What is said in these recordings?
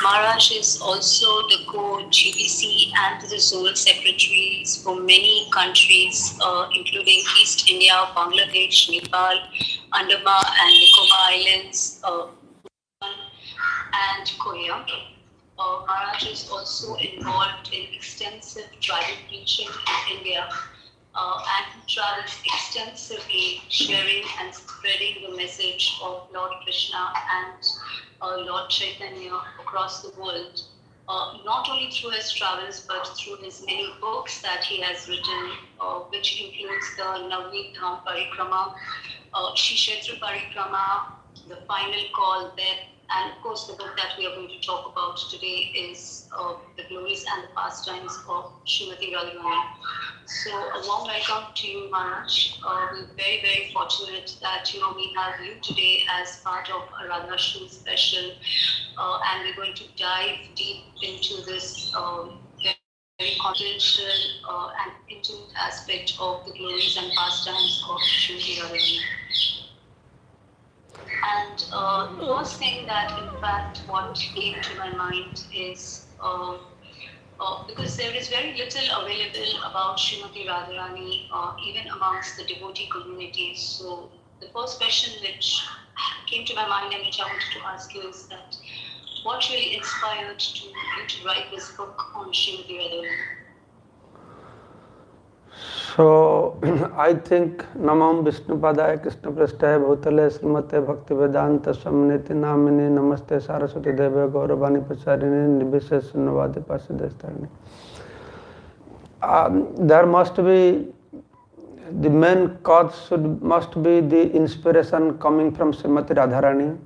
Maharaj is also the co-GBC and the Zone Secretaries for many countries, including East India, Bangladesh, Nepal, Andaman and Nicobar Islands, and Korea. Maharaj is also involved in extensive tribal preaching in India, and he travels extensively, sharing and spreading the message of Lord Krishna and Lord Chaitanya across the world. Not only through his travels, but through his many books that he has written, which includes the Navneet Dham Parikrama, Shishetra Parikrama, The Final Call, Death, and of course, the book that we are going to talk about today is The Glories and the Pastimes of Srimati Radharani. So, a warm welcome to you, Maharaj. We're very, very fortunate that we have you today as part of a Radharani special, and we're going to dive deep into this very confidential and intimate aspect of the glories and pastimes of Srimati Radharani. And the first thing that, in fact, what came to my mind is because there is very little available about Srimati Radharani, even amongst the devotee communities. So the first question which came to my mind and which I wanted to ask you is that what really inspired you to write this book on Srimati Radharani? So, I think Namam Vishnupadaya Krishna Prasthaya Bhutale Srimate Bhakti Vedanta Swamniti Namini Namaste Saraswati Deve Gauravani Pacharini Nibishes Navadi Pasidestarani. There must be, the main cause must be the inspiration coming from Srimati Radharani,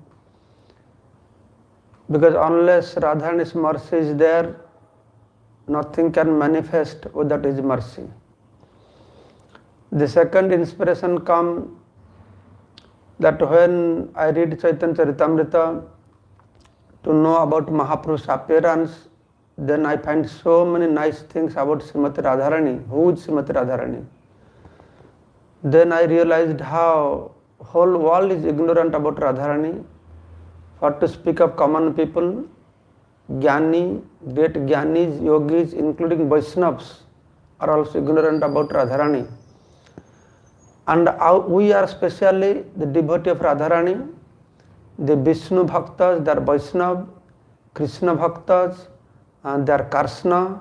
because unless Radharani's mercy is there, nothing can manifest without his mercy. The second inspiration comes that when I read Chaitanya Charitamrita to know about Mahaprabhu's appearance, then I find so many nice things about Srimati Radharani. Who is Srimati Radharani? Then I realized how whole world is ignorant about Radharani. For to speak of common people, Jnani, great Jnanis, Yogis, including Vaishnavas, are also ignorant about Radharani. And we are especially the devotee of Radharani, the Vishnu Bhaktas, they are Vaishnav, Krishna Bhaktas, and they are Karsna,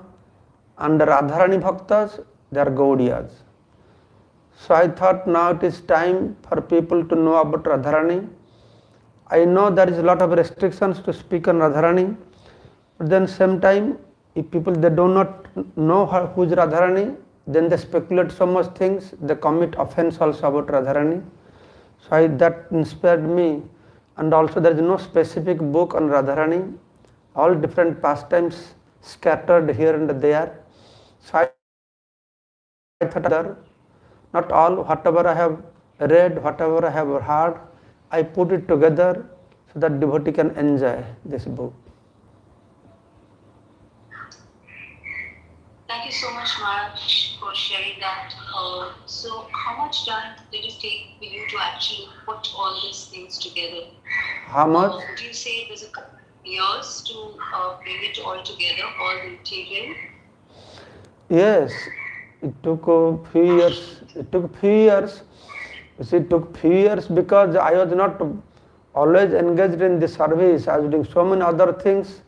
and the Radharani Bhaktas, they are Gaudiyas. So I thought now it is time for people to know about Radharani. I know there is a lot of restrictions to speak on Radharani, but then same time, if people they do not know who is Radharani, then they speculate so much things, they commit offense also about Radharani. So that inspired me, and also there is no specific book on Radharani, all different pastimes scattered here and there. So I thought not all, whatever I have read, whatever I have heard, I put it together so that devotee can enjoy this book. Thank you so much, Maharaj, for sharing that. So, how much time did it take for you to actually put all these things together? How much? Would you say it was a couple of years to bring it all together, all the material? Yes, it took a few years. It took few years. You see, it took few years because I was not always engaged in the service. I was doing so many other things.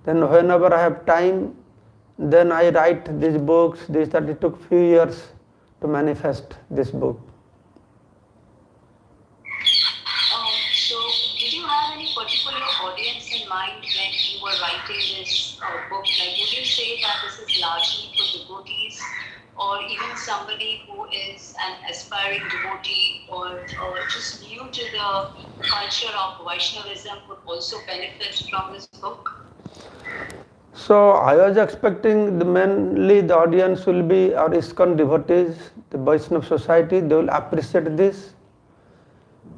Then whenever I have time, then I write these books. That it took few years to manifest this book. So, did you have any particular audience in mind when you were writing this book? Like, would you say that this is largely for devotees, or even somebody who is an aspiring devotee or just new to the culture of Vaishnavism would also benefit from this book? So I was expecting mainly the audience will be our ISKCON devotees, the Vaishnava society. They will appreciate this.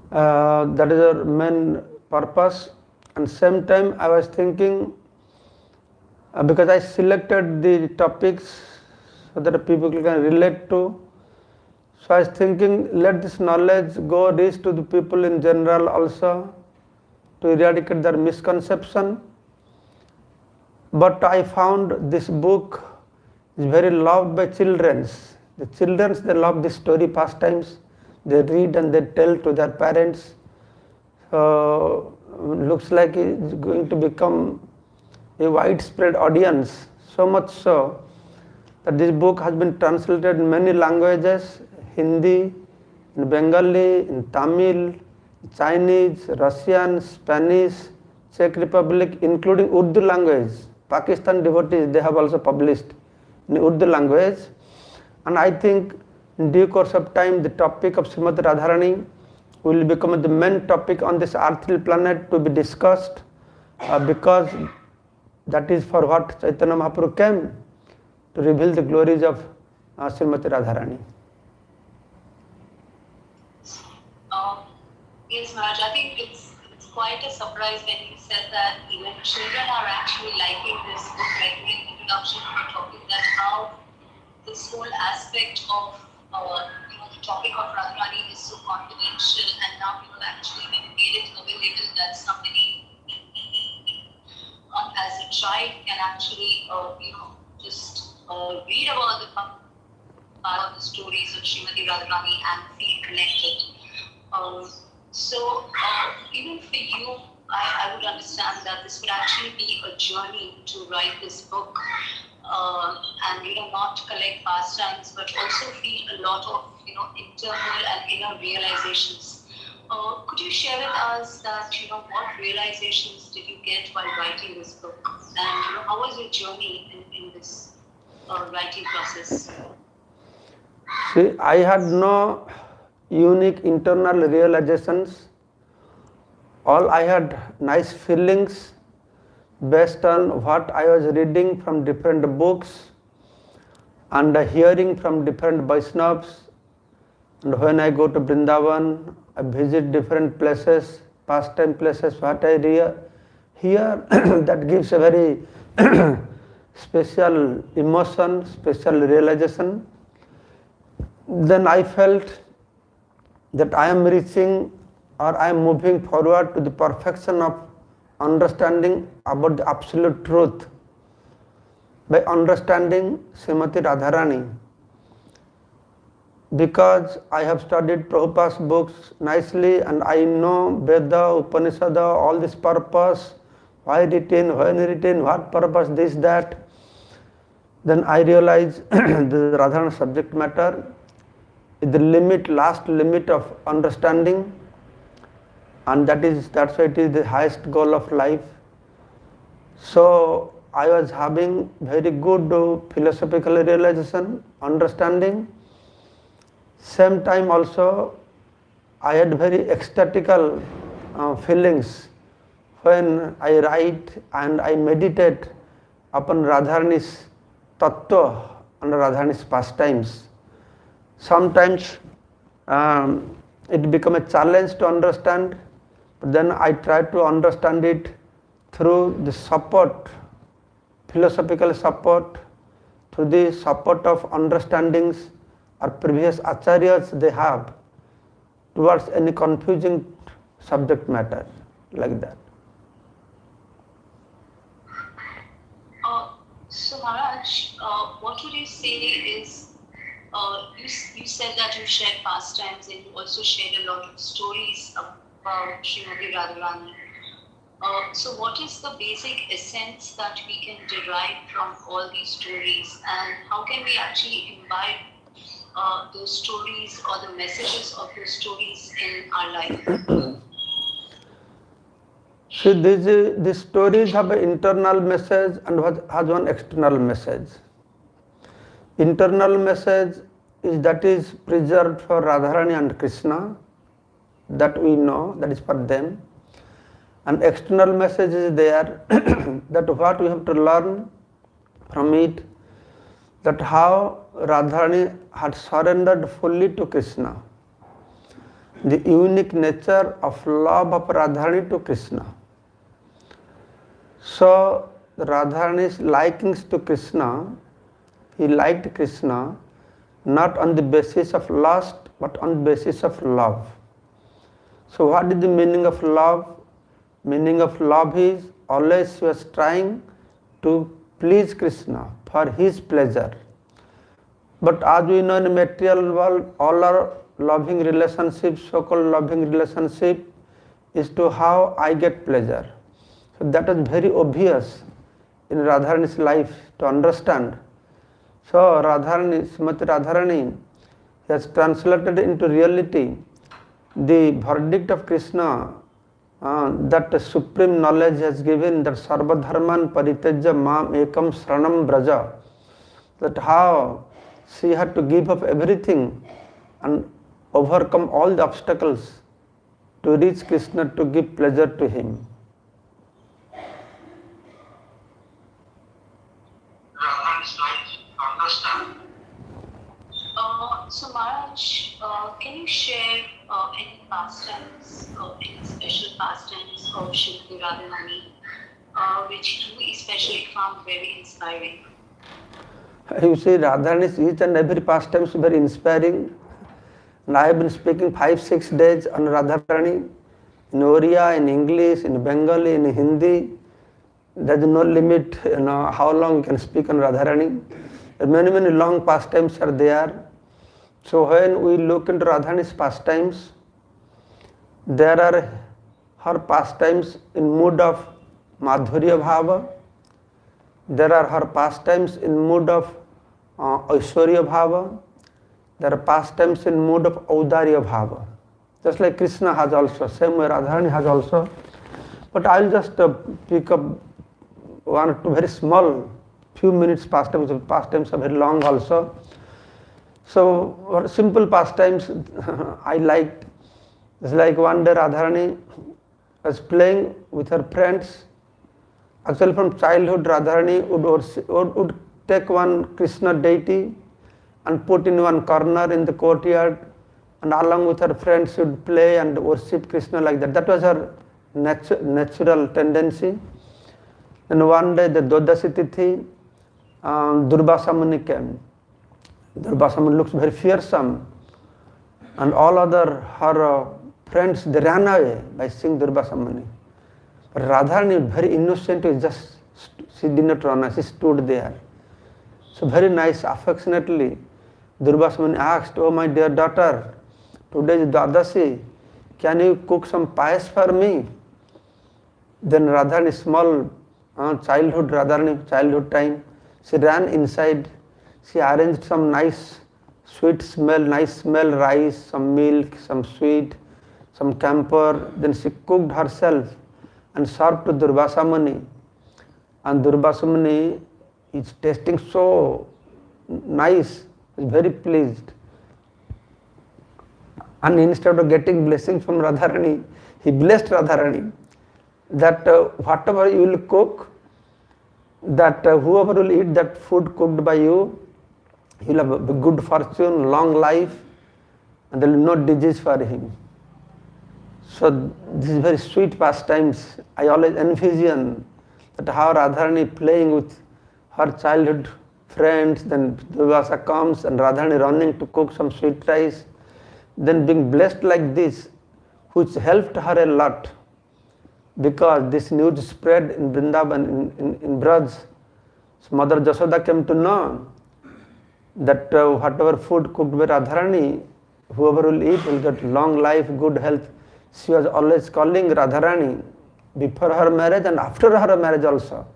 That is our main purpose. And same time I was thinking, because I selected the topics so that people can relate to. So I was thinking, let this knowledge go reach to the people in general also, to eradicate their misconception. But I found this book is very loved by children. The children, they love this story pastimes. They read and they tell to their parents. So looks like it's going to become a widespread audience. So much so that this book has been translated in many languages: Hindi, in Bengali, in Tamil, Chinese, Russian, Spanish, Czech Republic, including Urdu language. Pakistan devotees, they have also published in Urdu language. And I think in due course of time, the topic of Srimati Radharani will become the main topic on this earthly planet to be discussed, because that is for what Chaitanya Mahaprabhu came, to reveal the glories of Srimati Radharani. Yes, Maharaj, I think it's quite a surprise when you said that even children are actually liking this book. Like in the introduction, we were talking that how this whole aspect of the topic of Radharani is so confidential, and now actually when you made it available that somebody as a child can actually just read about the part of the stories of Srimati Radharani and feel connected. So even for you, I would understand that this would actually be a journey to write this book, and not collect pastimes, but also feel a lot of internal and inner realizations. Could you share with us that what realizations did you get while writing this book, and how was your journey in this writing process? See, I had no unique internal realizations. All I had nice feelings based on what I was reading from different books and hearing from different Vaishnavas. And when I go to Vrindavan, I visit different places, pastime places, what I hear that gives a very special emotion, special realization. Then I felt that I am reaching, or I am moving forward to the perfection of understanding about the absolute truth by understanding Srimati Radharani. Because I have studied Prabhupada's books nicely and I know Veda, Upanishad, all this purpose, why written, when written, what purpose, this, that. Then I realize the Radharani subject matter is the last limit of understanding, and that's why it is the highest goal of life. So I was having very good philosophical realization, understanding. Same time also I had very ecstatical feelings when I write and I meditate upon Radharani's tattva and Radharani's pastimes. Sometimes it becomes a challenge to understand, but then I try to understand it through the support, philosophical support, through the support of understandings or previous acharyas they have towards any confusing subject matter like that. So Maharaj, what would you say is, you said that you shared pastimes and you also shared a lot of stories about Srimati Radharani. So what is the basic essence that we can derive from all these stories, and how can we actually imbibe those stories or the messages of those stories in our life? See, these stories have an internal message and has one external message. Internal message is preserved for Radharani and Krishna, that we know, that is for them. And external message is there that what we have to learn from it, that how Radharani had surrendered fully to Krishna. The unique nature of love of Radharani to Krishna. So Radharani's likings to Krishna, he liked Krishna not on the basis of lust but on the basis of love. So what is the meaning of love? Meaning of love is always she was trying to please Krishna for his pleasure. But as we know, in material world, all our loving relationships, so-called loving relationship, is to how I get pleasure. So that is very obvious in Radharani's life to understand. So Radharani, Srimati Radharani has translated into reality the verdict of Krishna, that supreme knowledge has given, that sarvadharman paritejya mam ekam saranam braja, that how she had to give up everything and overcome all the obstacles to reach Krishna, to give pleasure to him. So Maharaj, can you share any pastimes, any special pastimes of Srimati Radharani, which you especially found very inspiring? You see, Radharani's each and every pastime is very inspiring. And I have been speaking 5-6 days on Radharani, in Oriya, in English, in Bengali, in Hindi. There is no limit, how long you can speak on Radharani. Many long pastimes are there. So when we look into Radharani's pastimes, there are her pastimes in mood of Madhurya Bhava. There are her pastimes in mood of Aishwarya Bhava. There are pastimes in mood of Audarya Bhava. Just like Krishna has also, same way Radharani has also. But I will just pick up one or two very small, few minutes pastimes. Pastimes are very long also. So simple pastimes I liked. It's like one day Radharani was playing with her friends. Actually from childhood Radharani would take one Krishna deity and put in one corner in the courtyard, and along with her friends she would play and worship Krishna like that. That was her natural tendency. And one day the Dodasi Tithi, Durvasa Muni came. Durvasa Muni looks very fearsome, and all other her friends, they ran away by seeing Durvasa Muni. But Radharani, very innocent, she did not run, she stood there. So very nice, affectionately, Durvasa Muni asked, "Oh my dear daughter, today is Dwadasi, can you cook some payas for me?" Then Radharani, small childhood time, she ran inside. She arranged some nice smell rice, some milk, some sweet, some camphor. Then she cooked herself and served to Durvasa Muni. And Durvasa Muni is tasting so nice, is very pleased. And instead of getting blessings from Radharani, he blessed Radharani that whatever you will cook, that whoever will eat that food cooked by you, he will have a good fortune, long life, and there will be no disease for him. So this is very sweet pastimes. I always envision that how Radharani playing with her childhood friends, then Durvasa comes and Radharani running to cook some sweet rice, then being blessed like this, which helped her a lot, because this news spread in Vrindavan, in Braj. So Mother Jashoda came to know that whatever food cooked by Radharani, whoever will eat will get long life, good health. She was always calling Radharani before her marriage and after her marriage also.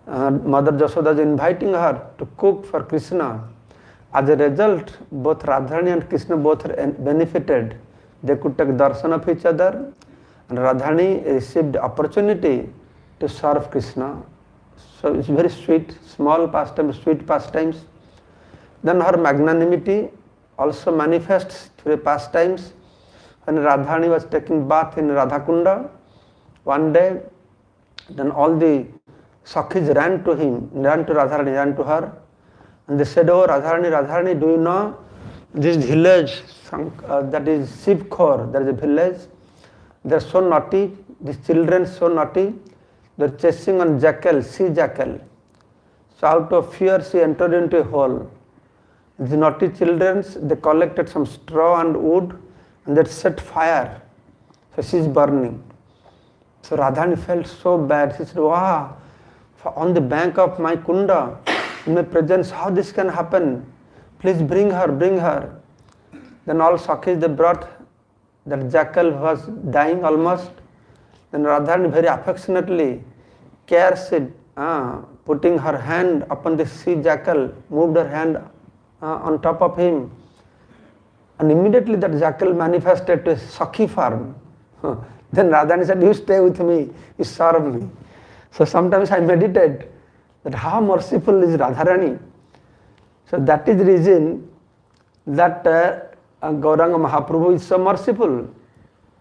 Mother Jashoda is inviting her to cook for Krishna. As a result, both Radharani and Krishna both benefited. They could take darshan of each other, and Radharani received opportunity to serve Krishna. So it's very sweet, small pastimes, sweet pastimes. Then her magnanimity also manifests through pastimes. When Radharani was taking bath in Radhakunda, one day, then all the Sakhis ran to Radharani, ran to her, and they said, "Oh Radharani, do you know this village, that is Shivkhor, there is a village, they are so naughty, these children so naughty, they are chasing on jackal, sea jackal." So out of fear she entered into a hole. The naughty children, they collected some straw and wood and they set fire. So she is burning. So Radharani felt so bad. She said, wow, on the bank of my kunda, in my presence, how this can happen? Please bring her, bring her. Then all Sakhis, they brought that jackal who was dying almost. Then Radharani very affectionately cares it, putting her hand upon the sea jackal, moved her hand on top of him. And immediately that jackal manifested to a Sakhi form. Then Radharani said, you stay with me, you serve me. So sometimes I meditate that how merciful is Radharani. So that is the reason that Gauranga Mahaprabhu is so merciful.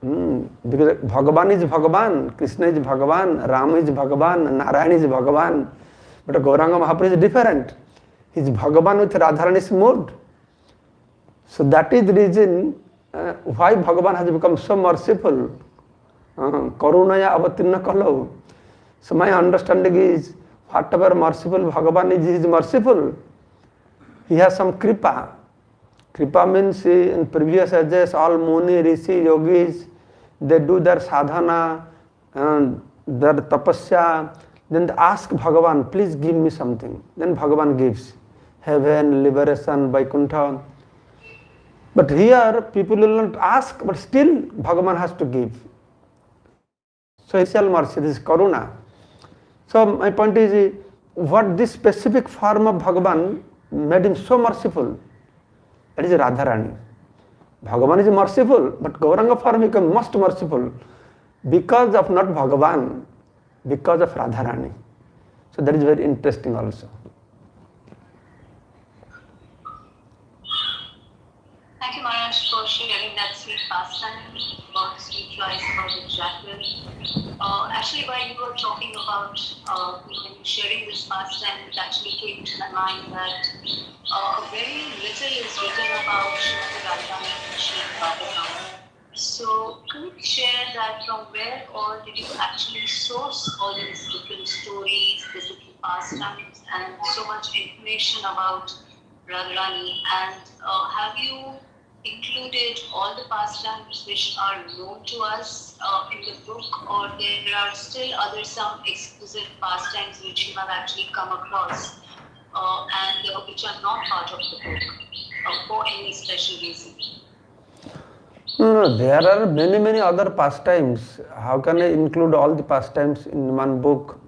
Because Bhagavan is Bhagavan, Krishna is Bhagavan, Rama is Bhagavan, Narayan is Bhagavan. But Gauranga Mahaprabhu is different. He is Bhagavan with Radharani's mood. So that is the reason why Bhagavan has become so merciful. Karunaya avatirna kalau. So my understanding is, whatever merciful Bhagavan is, he is merciful. He has some kripa. Kripa means in previous ages, all Muni, Rishi, Yogis, they do their sadhana, their tapasya, then they ask Bhagavan, please give me something. Then Bhagavan gives. Heaven, liberation, Vaikuntha. But here, people will not ask, but still Bhagavan has to give. So it's all mercy, this is Karuna. So my point is, what this specific form of Bhagavan made him so merciful? That is Radharani. Bhagavan is merciful, but Gauranga form became most merciful because of not Bhagavan, because of Radharani. So that is very interesting also. Thank you, Maharaj, for sharing that sweet pastime about sweet rice, about the jackal. Actually, while you were talking about when you sharing this pastime, it actually came to my mind that very little is written about Srimati Radharani and Srimati Radharani. So, could you share that from where or did you actually source all these different stories, these different pastimes, and so much information about Radharani? And have you included all the pastimes which are known to us in the book, or there are still other some exclusive pastimes which you have actually come across and which are not part of the book for any special reason? No, there are many other pastimes. How can I include all the pastimes in one book?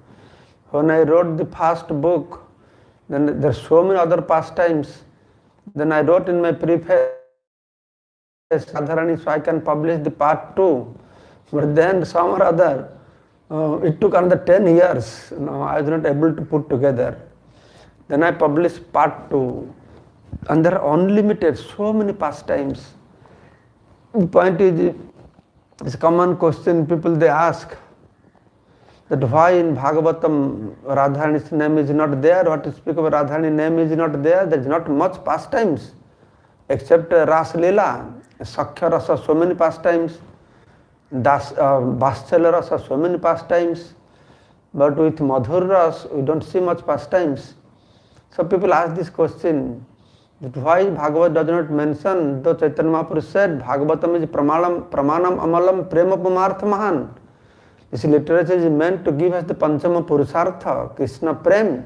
When I wrote the first book, then there are so many other pastimes. Then I wrote in my preface, Radharani, so I can publish the part 2. But then some or other, it took another 10 years. I was not able to put together. Then I published part 2. And there are unlimited, so many pastimes. The point is, it's a common question people they ask, that why in Bhagavatam Radharani's name is not there, what to speak of Radharani's name is not there, there is not much pastimes, except Ras Leela, Sakhya Rasa, so many pastimes, Vatsala Rasa, so many pastimes, but with Madhur Ras, we don't see much pastimes. So people ask this question, that why Bhagavad does not mention, though Chaitanya Mahaprabhu said, Bhagavatam is pramanam amalam prema pamartha mahan. This literature is meant to give us the Panchama Purusartha, Krishna Prem.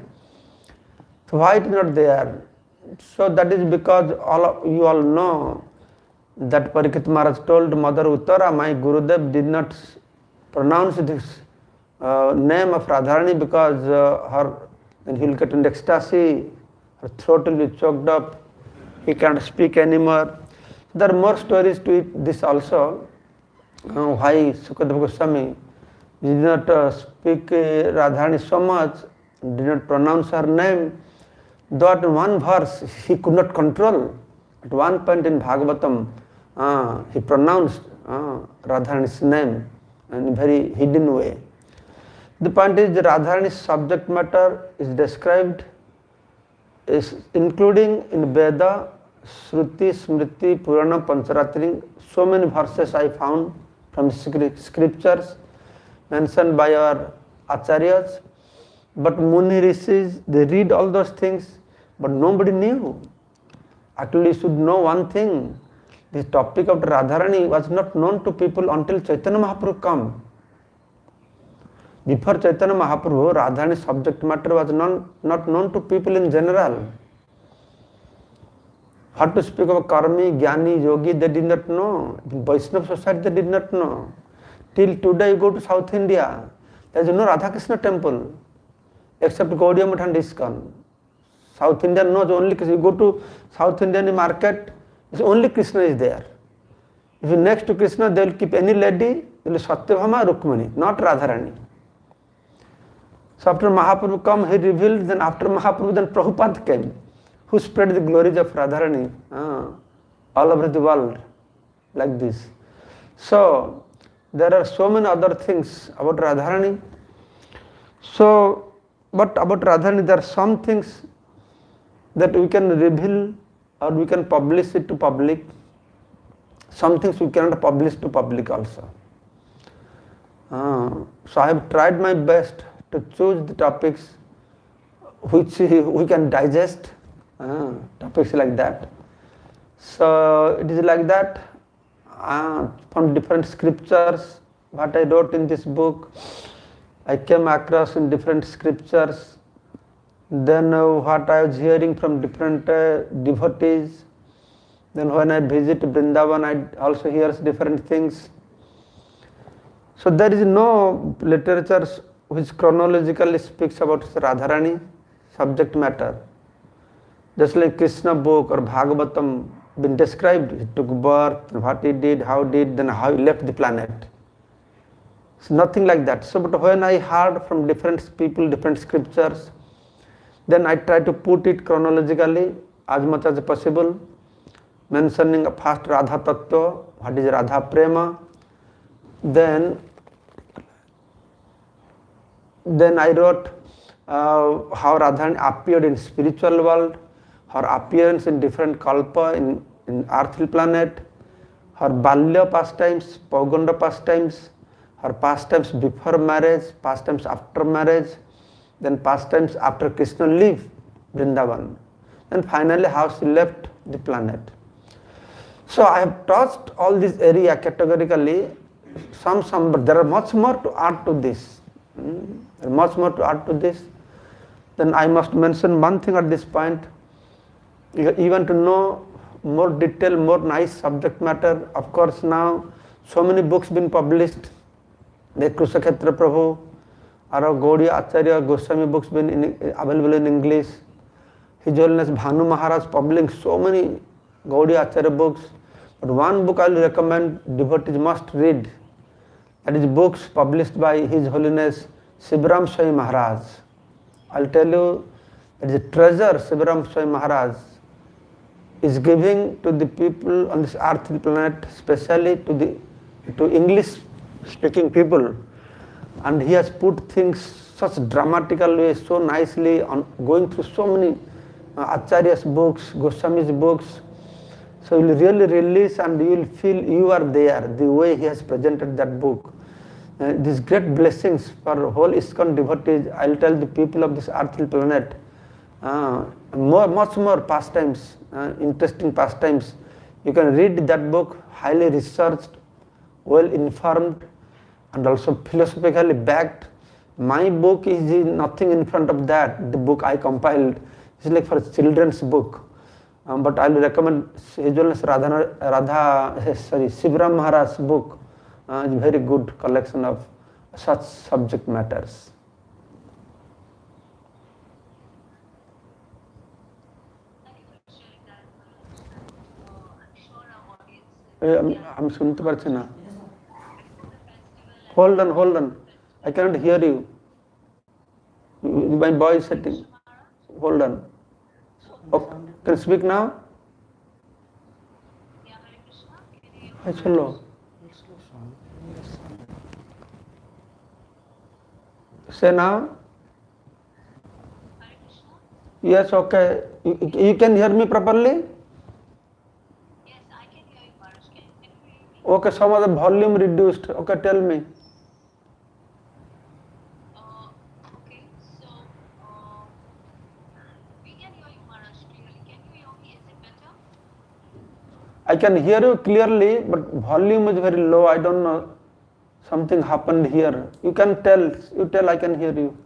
So why it is not there? So that is because you all know that Parikshit Maharaj told Mother Uttara, my Gurudev did not pronounce this name of Radharani because then he will get into ecstasy, her throat will be choked up, he can't speak anymore. There are more stories to it, this also. Why Sukadeva Goswami did not speak Radharani so much, did not pronounce her name, though at one verse he could not control. At one point in Bhagavatam, he pronounced Radharani's name in a very hidden way. The point is, Radharani's subject matter is described, including in Veda, Shruti, Smriti, Purana, Pancharatri. So many verses I found from scriptures mentioned by our acharyas. But Muni Rishis, they read all those things, but nobody knew. Actually, you should know one thing. The topic of Radharani was not known to people until Chaitanya Mahaprabhu come. Before Chaitanya Mahaprabhu, Radharani's subject matter was not known to people in general. What to speak of Karmi, Jnani, Yogi, they did not know. In Vaishnava society, they did not know. Till today, you go to South India, there is no Radha Krishna temple, except Gaudiya Math and ISKCON. South India knows only Krishna. You go to South Indian market, it's only Krishna is there. If you next to Krishna, they will keep any lady, they will Satyabhama, Rukmini, not Radharani. So after Mahaprabhu come, he revealed, then after Mahaprabhu, then Prabhupada came, who spread the glories of Radharani all over the world, like this. So, there are so many other things about Radharani. So, but about Radharani, there are some things that we can reveal or we can publish it to public. Some things we cannot publish to public also. So I have tried my best to choose the topics which we can digest, topics like that. So it is like that, from different scriptures, what I wrote in this book, I came across in different scriptures. Then what I was hearing from different devotees. Then when I visit Vrindavan, I also hear different things. So there is no literature which chronologically speaks about Radharani subject matter. Just like Krishna book or Bhagavatam been described, he took birth, what he did, how he did, then how he left the planet. It's nothing like that. So but when I heard from different people, different scriptures, then I try to put it chronologically as much as possible, mentioning first Radha Tattva, what is Radha Prema, then I wrote how Radharani appeared in spiritual world, her appearance in different kalpa in earthly planet, her Balya pastimes, Pauganda pastimes, her pastimes before marriage, pastimes after marriage, then pastimes after Krishna leave Vrindavan, and finally how she left the planet. So I have touched all this area categorically, some, but there are much more to add to this. Much more to add to this. Then I must mention one thing at this point. You want to know more detail, more nice subject matter. Of course, now so many books been published. The Kusakhetra Prabhu, or Gaudiya Acharya Goswami books been available in English. His Holiness Bhanu Maharaj publishing so many Gaudiya Acharya books. But one book I will recommend devotees must read. That is books published by His Holiness Sivaram Swami Maharaj. I will tell you, it is a treasure Sivaram Swami Maharaj is giving to the people on this earthly planet, especially to English speaking people. And he has put things such dramatical way, so nicely, on going through so many Acharya's books, Goswami's books. So you will really release and you will feel you are there, the way he has presented that book. These great blessings for whole ISKCON devotees. I will tell the people of this earthly planet, much more pastimes, interesting pastimes. You can read that book, highly researched, well informed, and also philosophically backed. My book is nothing in front of that. The book I compiled is like for a children's book. But I will recommend His Holiness Sivaram Maharaj's book. It's a very good collection of such subject matters. I'm শুনতে পারছি না. Hold on. I cannot hear you. My voice setting. Hold on. Okay. Can you speak now? Hey, chalo. Say now. Yes, okay. You can hear me properly? Yes, I can hear you, Maharaj. Can you hear me? Okay, some of the volume reduced. Okay, tell me. Okay, so we can hear you, Maharaj, clearly. Can you hear me? Is it better? I can hear you clearly, but volume is very low. I don't know. something happened here. You can tell, you tell, I can hear you.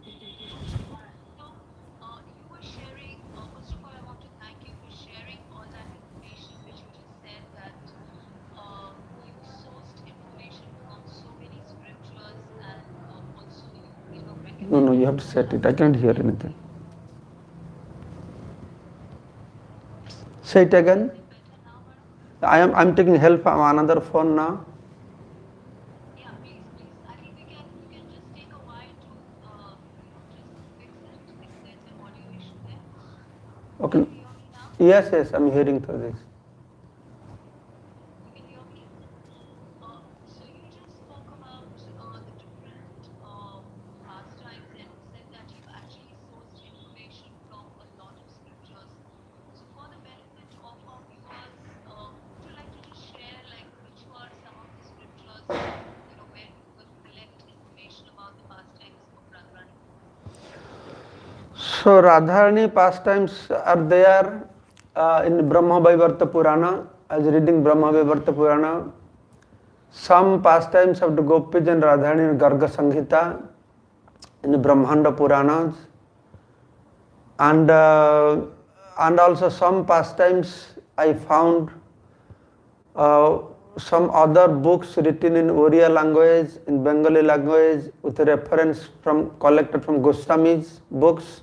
So, you were sharing, first of all, I want to thank you for sharing all that information which you just said that you sourced information from so many scriptures and also you No, recommended you have to set it. I can't hear anything. Say it again. better now, madam? I'm taking help from another phone now. Yeah, please, please. I think you can just take a while to just fix it if there's an audio issue there. Okay. Can you hear me now? Yes, I'm hearing through this. You can hear me? So you just spoke about the different pastimes and said that you actually sourced information from a lot of scriptures. So for the benefit of our viewers, would you like to just share like which were some of the scriptures, where you could collect information about the pastimes of Radharani? So Radharani pastimes are there in Brahma Vaivarta Purana. I was reading Brahma Vaivarta Purana. Some pastimes of the Gopis and Radharani in Garga Sanghita, in the Brahmanda Puranas, and also some pastimes I found some other books written in Oriya language, in Bengali language, with a reference collected from Goswami's books,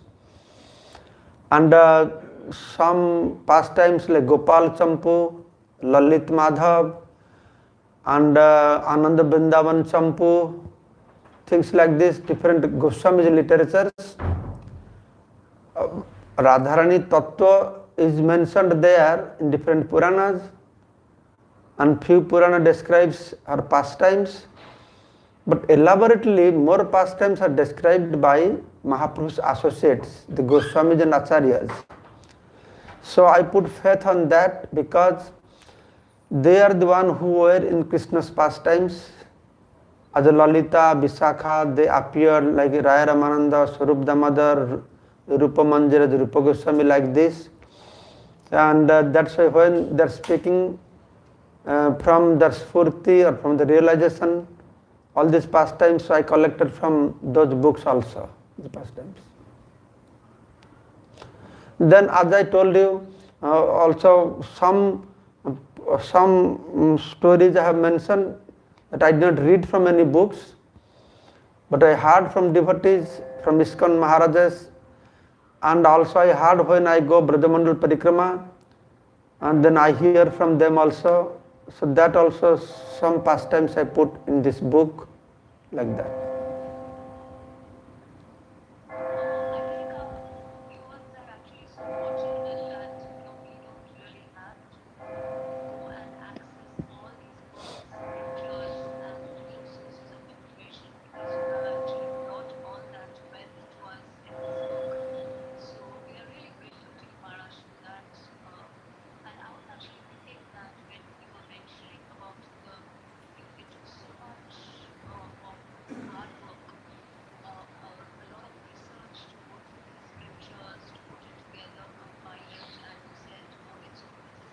and some pastimes like Gopal Champu, Lalit Madhav, and Ananda Vrindavan Champu, things like this, different Goswami's literatures. Radharani Tattva is mentioned there in different Puranas, and few Purana describes her pastimes, but elaborately more pastimes are described by Mahaprabhu's associates, the Goswamis and Acharyas. So I put faith on that because they are the one who were in Krishna's pastimes. As a Lalita, Visakha, they appear like Raya Ramananda, Swarup Damodar, Rupa Manjira, Rupa Goswami, like this. And that's why when they're speaking from their spurti or from the realization, all these pastimes I collected from those books also, the pastimes. Then as I told you, also some stories I have mentioned that I did not read from any books, but I heard from devotees, from ISKCON Maharajas, and also I heard when I go Brajamandal Parikrama, and then I hear from them also. So that also some pastimes I put in this book, like that. I think viewers are actually so fortunate that we don't really have to go and access all these books, scriptures, and sources of information because you have actually brought all that well to us in this book. So we are really grateful to you, Maharaj, for that. And I was actually thinking that when you were mentioning about it took so much of hard work, a lot of research to go through these scriptures, to put it together, compile it, and you said it's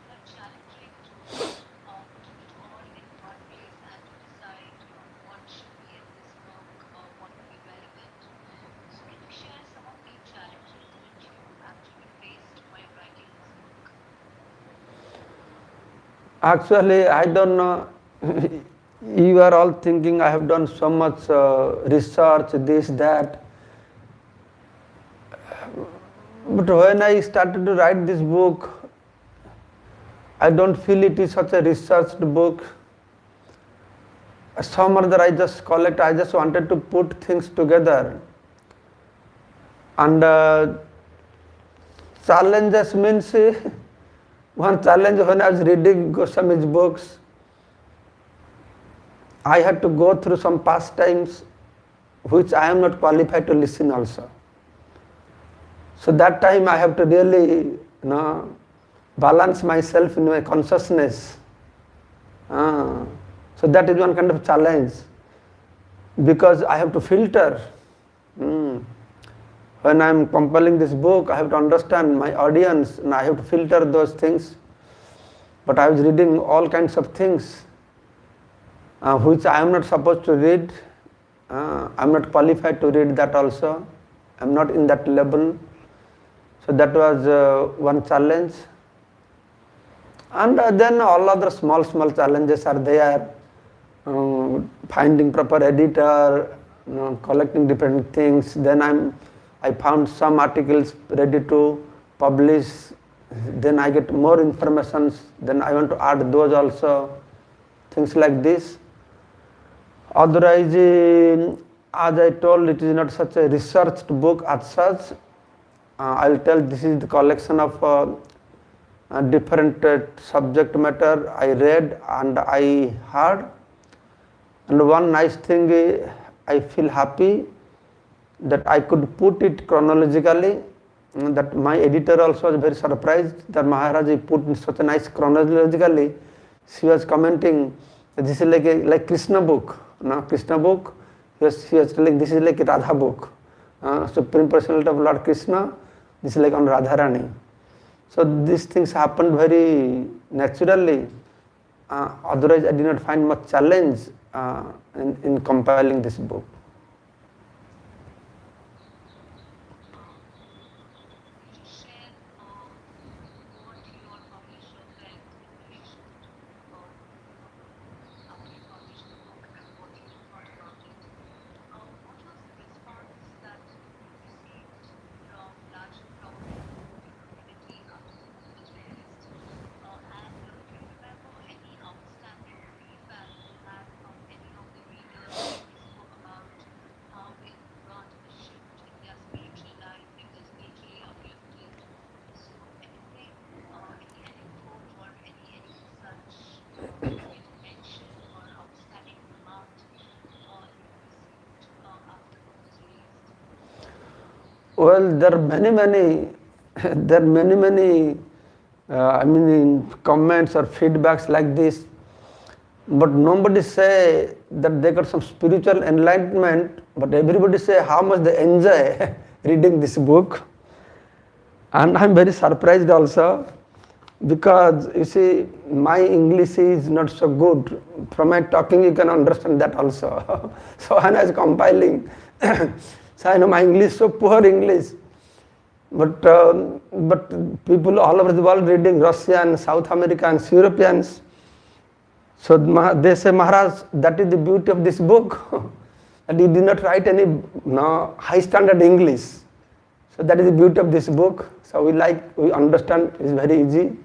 quite challenging to put it all in one place and to decide what should be in this book, what would be relevant. So can you share some of the challenges that you actually faced while writing this book? Actually, I don't know. You are all thinking I have done so much research, this, that. But when I started to write this book, I don't feel it is such a researched book. Some other I just wanted to put things together. And challenges means one challenge when I was reading Goswami's books, I had to go through some pastimes which I am not qualified to listen also. So that time I have to really balance myself in my consciousness. So that is one kind of challenge because I have to filter. When I am compiling this book, I have to understand my audience and I have to filter those things. But I was reading all kinds of things. which I am not supposed to read. I am not qualified to read that also. I am not in that level. So that was one challenge. And then all other small challenges are there. Finding proper editor, collecting different things. Then I found some articles ready to publish. Then I get more information. Then I want to add those also. Things like this. Otherwise, as I told, it is not such a researched book as such. I will tell this is the collection of different subject matter I read and I heard. And one nice thing, I feel happy that I could put it chronologically. That my editor also was very surprised that Maharaj put in such a nice chronologically. She was commenting, this is like Krishna book. No, Krishna book. He was telling this is like a Radha book. Supreme Personality of Lord Krishna. This is like on Radharani. So these things happened very naturally. Otherwise, I did not find much challenge in compiling this book. Well, there are many comments or feedbacks like this, but nobody say that they got some spiritual enlightenment, but everybody say how much they enjoy reading this book. And I'm very surprised also, because you see, my English is not so good. From my talking you can understand that also. So when I was compiling, so I know my English so poor English, but people all over the world reading Russian, South Americans, Europeans. So they say, Maharaj, that is the beauty of this book, that he did not write any high standard English. So that is the beauty of this book. So we understand, it's very easy.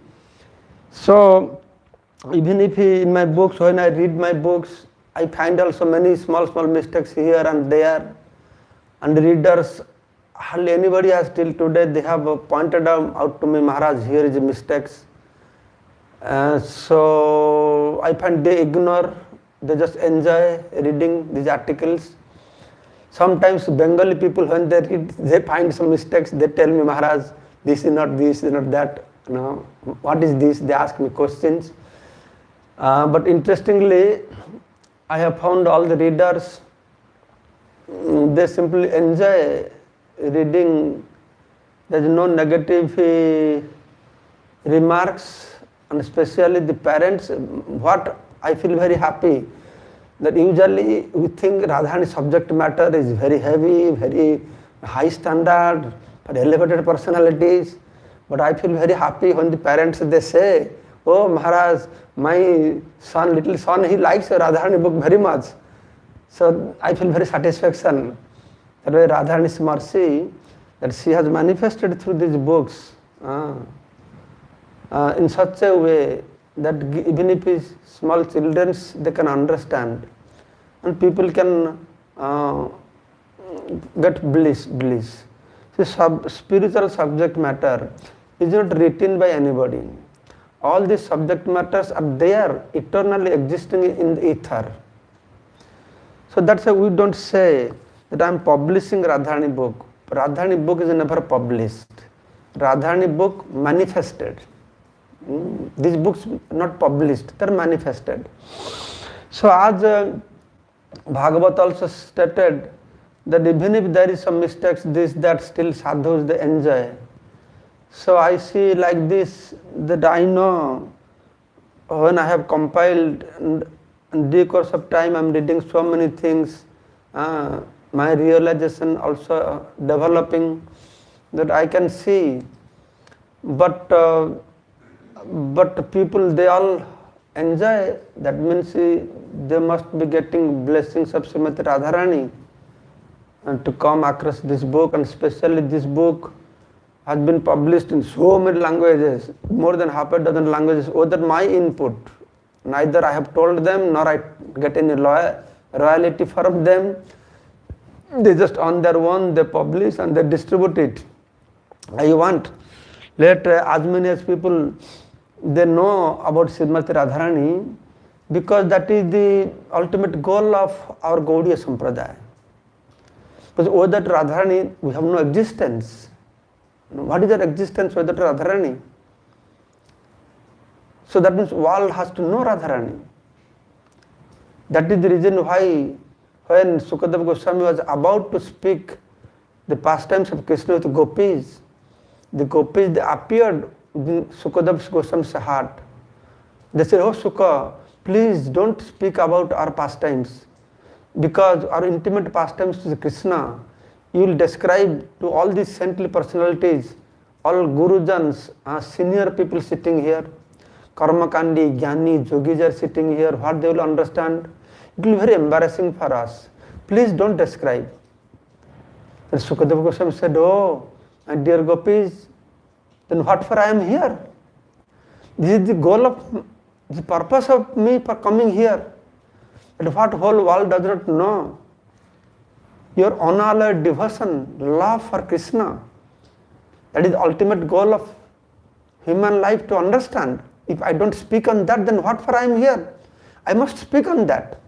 So even if in my books, when I read my books, I find also many small mistakes here and there. And readers, hardly anybody has till today, they have pointed out to me, Maharaj, here is mistakes. So I find they ignore, they just enjoy reading these articles. Sometimes Bengali people, when they read, they find some mistakes, they tell me, Maharaj, this is not that. What is this? They ask me questions. But interestingly, I have found all the readers, they simply enjoy reading. There is no negative remarks, and especially the parents. What I feel very happy, that usually we think Radharani subject matter is very heavy, very high standard, for elevated personalities. But I feel very happy when the parents, they say, oh Maharaj, my son, little son, he likes Radharani book very much. So I feel very satisfaction. That way Radharani's mercy, that she has manifested through these books in such a way that even if it's small children, they can understand, and people can get bliss. So spiritual subject matter is not written by anybody. All these subject matters are there, eternally existing in the ether. So that's why we don't say that I am publishing Radharani book. Radharani book is never published. Radharani book manifested. These books not published, they are manifested. So as Bhagavat also stated, that even if there is some mistakes, that still sadhus they enjoy. So I see like this, that I know when I have compiled in due course of time, I'm reading so many things. My realization also developing that I can see. But people, they all enjoy. That means they must be getting blessings of Srimati Radharani and to come across this book, and especially this book has been published in so many languages, more than half a dozen languages, without my input. Neither I have told them, nor I get any royalty from them. They just on their own, they publish and they distribute it. I want let as many as people they know about Srimati Radharani, because that is the ultimate goal of our Gaudiya Sampradaya. Because without Radharani, we have no existence. What is our existence without Radharani? So that means world has to know Radharani. That is the reason why when Sukadeva Goswami was about to speak the pastimes of Krishna with gopis, the gopis, they appeared in Sukadeva Goswami's heart. They said, "Oh Sukha, please don't speak about our pastimes, because our intimate pastimes is Krishna. You will describe to all these saintly personalities, all Gurujans, senior people sitting here, Karmakandi, Jnani, Yogis are sitting here, what they will understand? It will be very embarrassing for us. Please don't describe." Then Sukadeva Goswami said, "Oh, my dear gopis, then what for I am here? This is the goal of, the purpose of me for coming here. But what whole world does not know? Your unalloyed devotion, love for Krishna. That is the ultimate goal of human life to understand. If I don't speak on that, then what for I am here? I must speak on that."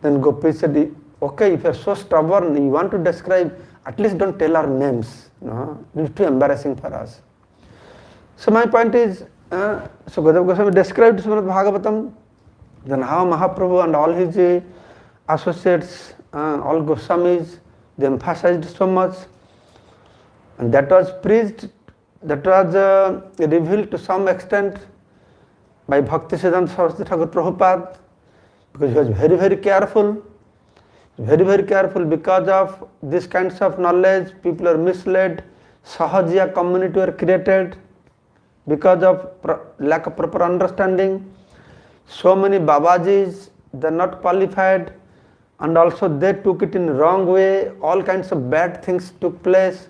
Then Gopi said, "Okay, if you are so stubborn, you want to describe, at least don't tell our names. No, it is too embarrassing for us." So my point is, Sukadeva Goswami described Srimad Bhagavatam, then how Mahaprabhu and all his associates, all Goswamis, they emphasized so much, and that was preached, that was revealed to some extent by Bhakti Siddhanta Saraswati Thakur Prabhupada, because he was very, very careful. Very, very careful. Because of these kinds of knowledge, people are misled. Sahajiya community were created because of lack of proper understanding. So many Babajis, they are not qualified, and also they took it in the wrong way. All kinds of bad things took place.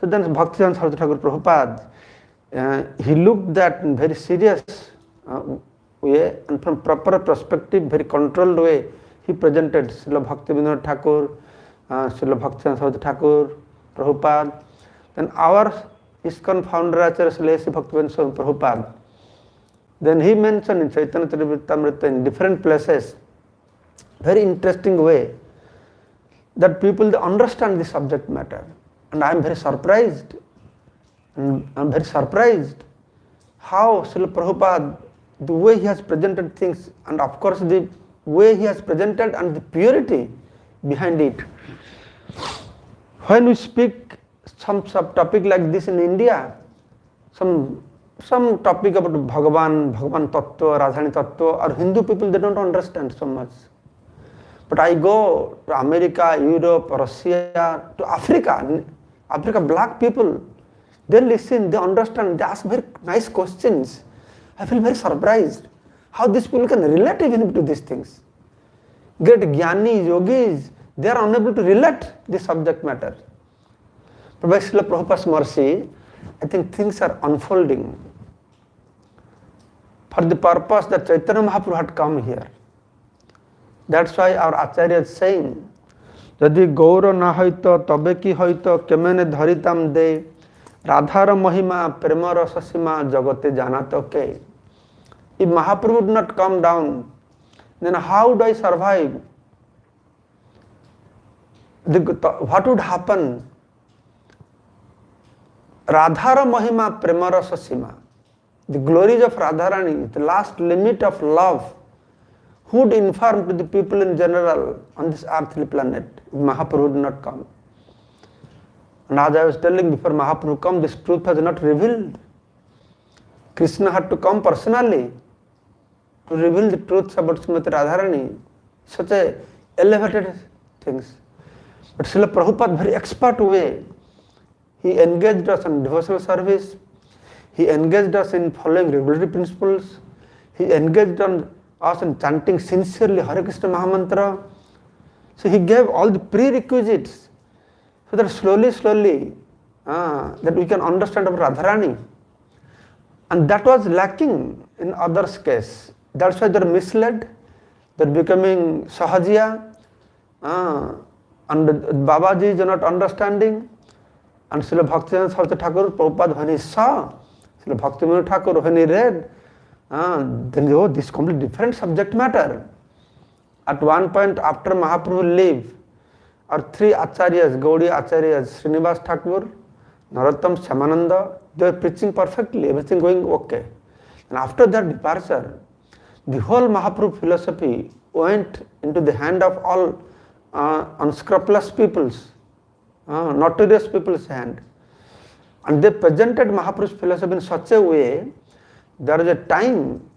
So then Bhaktivedanta Saraswati Thakur Prabhupada, he looked that in very serious way, and from proper perspective, very controlled way, he presented Srila Bhaktivinoda Thakur, Srila Bhaktivedanta Saraswati Thakur, Prabhupada. Then our ISKCON founder Acharya Srila A.C. Bhaktivedanta Swami Prabhupada. Then he mentioned in Chaitanya Charitamrita in different places, very interesting way, that people they understand the subject matter. And I am very surprised. And I am very surprised how Srila Prabhupada, the way he has presented things, and of course the way he has presented and the purity behind it. When we speak some subtopic like this in India, some topic about Bhagavan Tattva, Radharani Tattva, or Hindu people, they don't understand so much. But I go to America, Europe, Russia, to Africa, black people, they listen, they understand, they ask very nice questions. I feel very surprised how these people can relate even to these things. Great Jnani, Yogis, they are unable to relate this subject matter. But by Srila Prabhupada's mercy, I think things are unfolding for the purpose that Chaitanya Mahaprabhu had come here. That's why our Acharya is saying, "Jadi gaura na hoito tabe ki hoito kemene dharitam de Radhara Mahima prema rasa sima jagate janato ke." If Mahaprabhu would not come down, then how do I survive? What would happen? Radhara Mahima prema rasa sima. The glories of Radharani, the last limit of love, who would inform to the people in general on this earthly planet if Mahaprabhu would not come? And as I was telling, before Mahaprabhu come, this truth was not revealed. Krishna had to come personally. to reveal the truths about Srimati Radharani, such a elevated things. But Srila Prabhupada, very expert way, he engaged us in devotional service, he engaged us in following regulatory principles, he engaged us in chanting sincerely Hare Krishna Mahamantra. So he gave all the prerequisites so that slowly that we can understand about Radharani. And that was lacking in others' case. That's why they're misled, they're becoming Sahajiya, and Babaji is not understanding. And Srila Bhaktivinoda Saraswati Thakur, Prabhupada, when he saw Srila Bhaktivinoda Thakur, when he read, then oh, this is completely different subject matter. At one point after Mahaprabhu leave, our three acharyas, Gaudiya acharyas, Srinivas Thakur, Narottam, Shyamananda, they were preaching perfectly, everything going okay. And after their departure, the whole Mahaprabhu philosophy went into the hand of all unscrupulous peoples, notorious people's hand. And they presented Mahaprabhu's philosophy in such a way, there is a time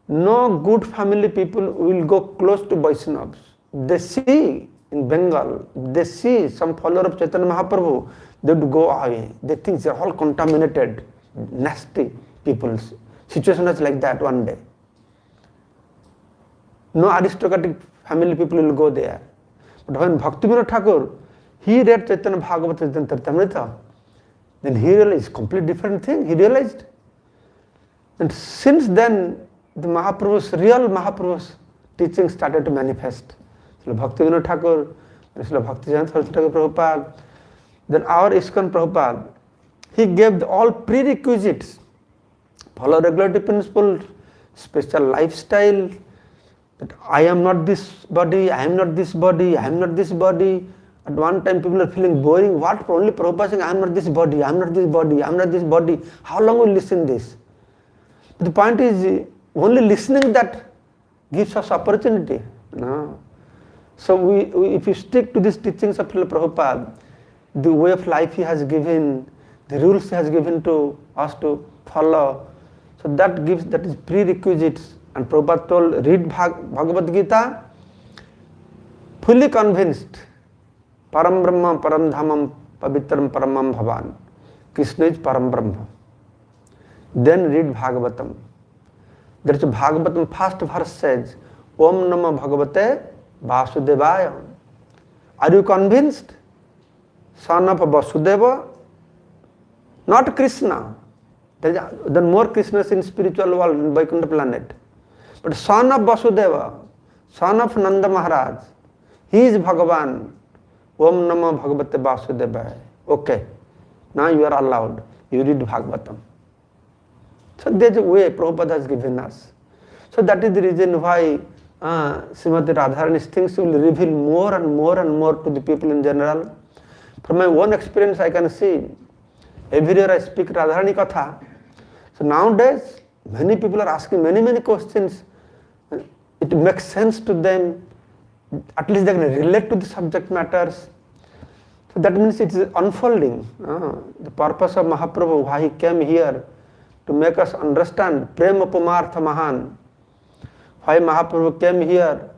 no good family people will go close to Vaishnavas. They see in Bengal, they see some follower of Chaitanya Mahaprabhu, they would go away. They think they are all contaminated, nasty peoples. Situation was like that one day. No aristocratic family people will go there. But when Bhaktivinoda Thakur, he read Chaitanya Bhagavata, Chaitanya Charitamrita, then he realized completely different thing. He realized. And since then, the Mahaprabhu's, real Mahaprabhu's teaching started to manifest. Srila Bhaktivinoda Thakur, Srila Bhaktivedanta Saraswati Thakur Prabhupada, then our ISKCON Prabhupada, he gave all prerequisites, follow regulatory principles, special lifestyle, that I am not this body, I am not this body, I am not this body. At one time people are feeling boring. What? Only Prabhupada saying, I am not this body, I am not this body, I am not this body. How long will we listen this? But the point is, only listening that gives us opportunity. No. So if you stick to these teachings of Srila Prabhupada, the way of life he has given, the rules he has given to us to follow, so that is prerequisites. And Prabhupada told, read Bhagavad Gita, fully convinced, Param Brahma, Param Dhamam, Pavitram Paramam Bhavan. Krishna is Param Brahma. Then read Bhagavatam. There is a Bhagavatam, first verse says, Om Namah Bhagavate Vasudevaya. Are you convinced? Son of Vasudeva, not Krishna. There are more Krishnas in spiritual world, in Vaikuntha planet. But son of Vasudeva, son of Nanda Maharaj, he is Bhagavan. Om Namah Bhagavate Vasudevaya. Okay, now you are allowed. You read Bhagavatam. So there is a way Prabhupada has given us. So that is the reason why Srimati Radharani's things will reveal more and more and more to the people in general. From my own experience, I can see everywhere I speak Radharani Katha. So nowadays, many people are asking many questions. It makes sense to them. At least they can relate to the subject matters. So that means it is unfolding. The purpose of Mahaprabhu, why he came here, to make us understand Prema Pumartha Mahan. Why Mahaprabhu came here,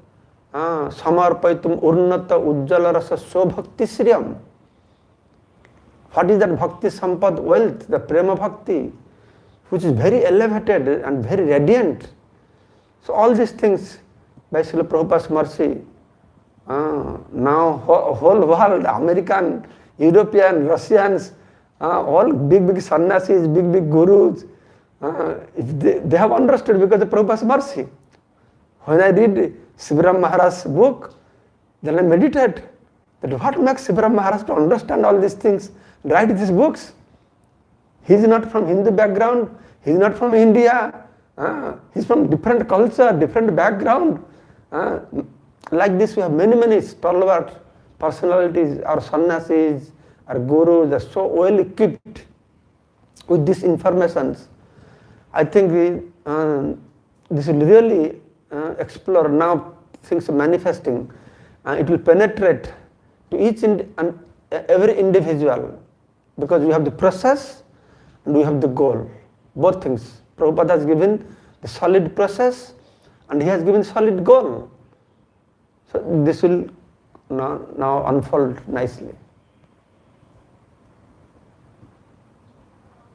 Samarpaitum Urnata Ujjala Rasa Sobhakti Sriyam. What is that Bhakti Sampad wealth, the Prema Bhakti, which is very elevated and very radiant. So all these things, by Srila Prabhupada's mercy, now whole world, American, European, Russians, all big sannyasis, big gurus, they have understood because of Prabhupada's mercy. When I read Sivaram Maharaj's book, then I meditate that what makes Sivaram Maharaj to understand all these things, write these books. He is not from Hindu background, he is not from India, he is from different culture, different background. Like this we have many stalwart personalities, our sannyasis, our gurus, they are so well equipped with these informations. I think this will really explore now, things are manifesting. It will penetrate to each and every individual, because we have the process and we have the goal. Both things. Prabhupada has given the solid process and he has given solid goal. So this will now unfold nicely.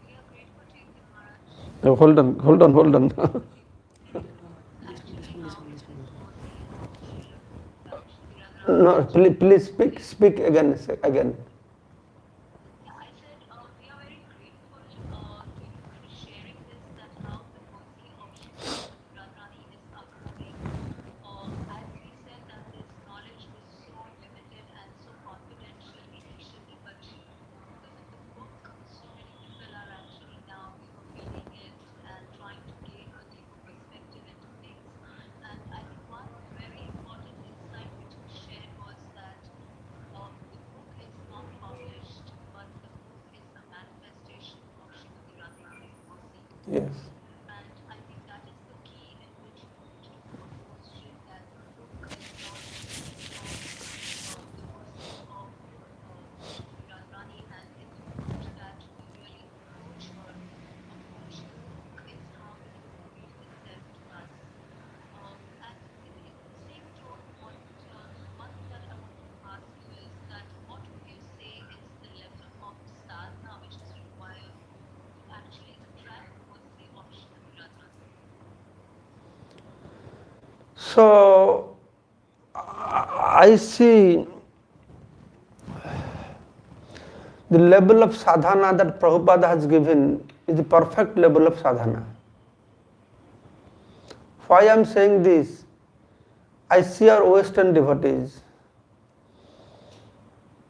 We are grateful to you, Maharaj. Oh, hold on. Actually, waiting for the Srila Shri Radharani No, Maji. please speak again. Yeah, I said we are very grateful to you for sharing this, that how the mercy of Srimati Radharani is upcoming. As we said that this knowledge was so limited and so confidential initially, but because of the book, so many people are actually now, reading it and trying to gain a deeper perspective into things. And I think one very important insight which was shared was that the book is not published, but the book is a manifestation of Srimati Radharani's mercy. Yes. And I think that is the key in which you proposed it, that the book is not only of the mercy of Srimati Radharani, and it's important that we really approach her. Approach the book is how it will reveal itself to us. And in the same tone, one thing that I wanted to ask you is that what would you say is the level of sadhana which is required to actually attract the mercy of Srimati Radharani? So I see the level of sadhana that Prabhupada has given is the perfect level of sadhana. Why I am saying this? I see our Western devotees.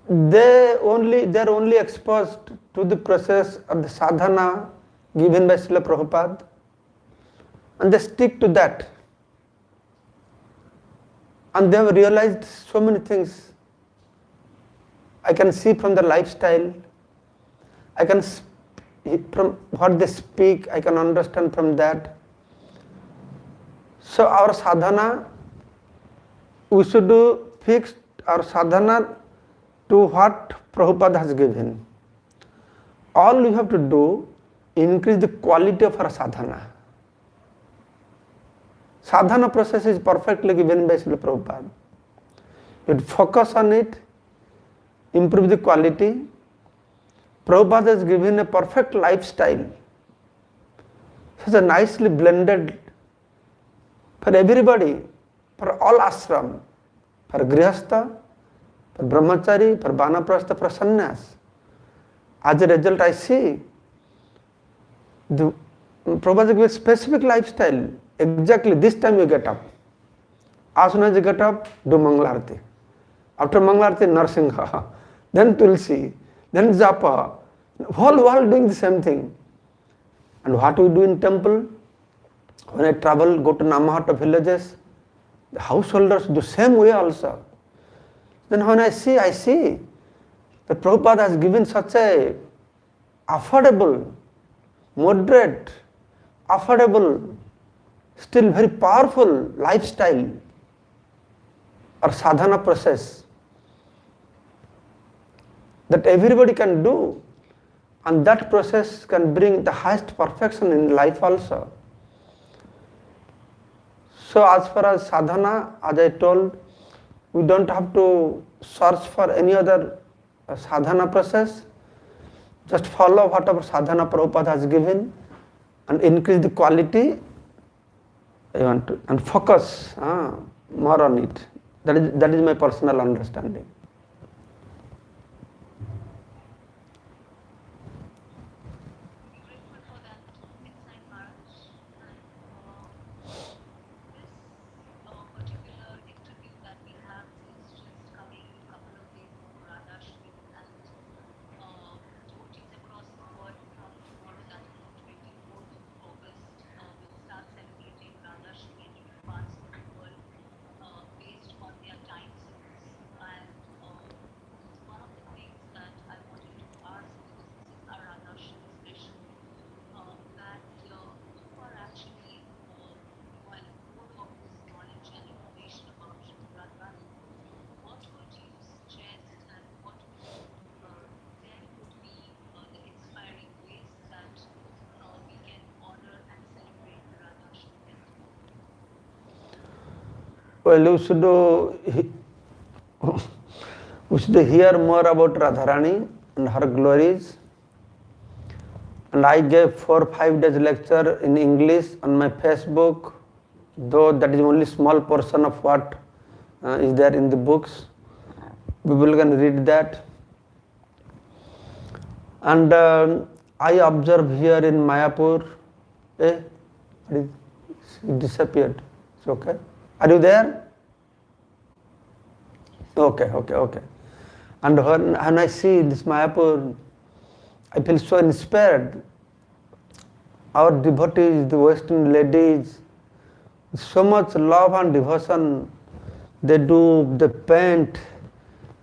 They are only exposed to the process of the sadhana given by Srila Prabhupada, and they stick to that. And they have realized so many things. I can see from their lifestyle, I can from what they speak, I can understand from that. So our sadhana, we should fix our sadhana to what Prabhupada has given. All we have to do, increase the quality of our sadhana. Sadhana process is perfectly given by Srila Prabhupada. You focus on it, improve the quality. Prabhupada has given a perfect lifestyle. It's a nicely blended for everybody, for all ashram, for grihastha, for brahmachari, for vanaprastha, for sannyas. As a result, I see the Prabhupada gives a specific lifestyle. Exactly this time you get up. As soon as you get up, do Mangalarti. After Mangalarti, Narsingha, then Tulsi, then Japa. Whole world doing the same thing. And what we do in temple? When I travel, go to Namahata villages, the householders do same way also. Then when I see that Prabhupada has given such a affordable, moderate, affordable, still very powerful lifestyle or sadhana process that everybody can do, and that process can bring the highest perfection in life also. So as far as sadhana, as I told, we don't have to search for any other sadhana process. Just follow whatever sadhana Prabhupada has given and increase the quality. And focus more on it. That is my personal understanding. We're grateful for that insight, Maharaj. And this particular interview that we have is just coming a couple of days before Radhashmi, and devotees across the world from tomorrow, that is the 24th of August, will start celebrating Radhashmi in different parts of the world based on their time zones. And Well, we should hear more about Radharani and her glories. And I gave 4 or 5 days lecture in English on my Facebook, though that is only small portion of what is there in the books. People can read that. And I observe here in Mayapur, it disappeared. It's okay. Are you there? Okay. And when I see this Mayapur, I feel so inspired. Our devotees, the Western ladies, so much love and devotion. They paint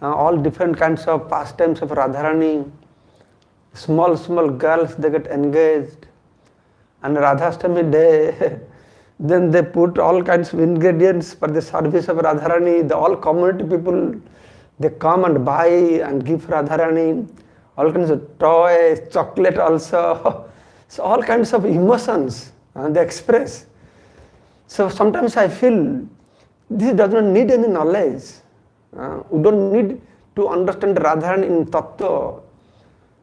all different kinds of pastimes of Radharani. Small girls, they get engaged. And Radhastami day, then they put all kinds of ingredients for the service of Radharani. All community people, they come and buy and give Radharani all kinds of toys, chocolate also. So all kinds of emotions they express. So sometimes I feel this does not need any knowledge. We don't need to understand Radharani in tattva.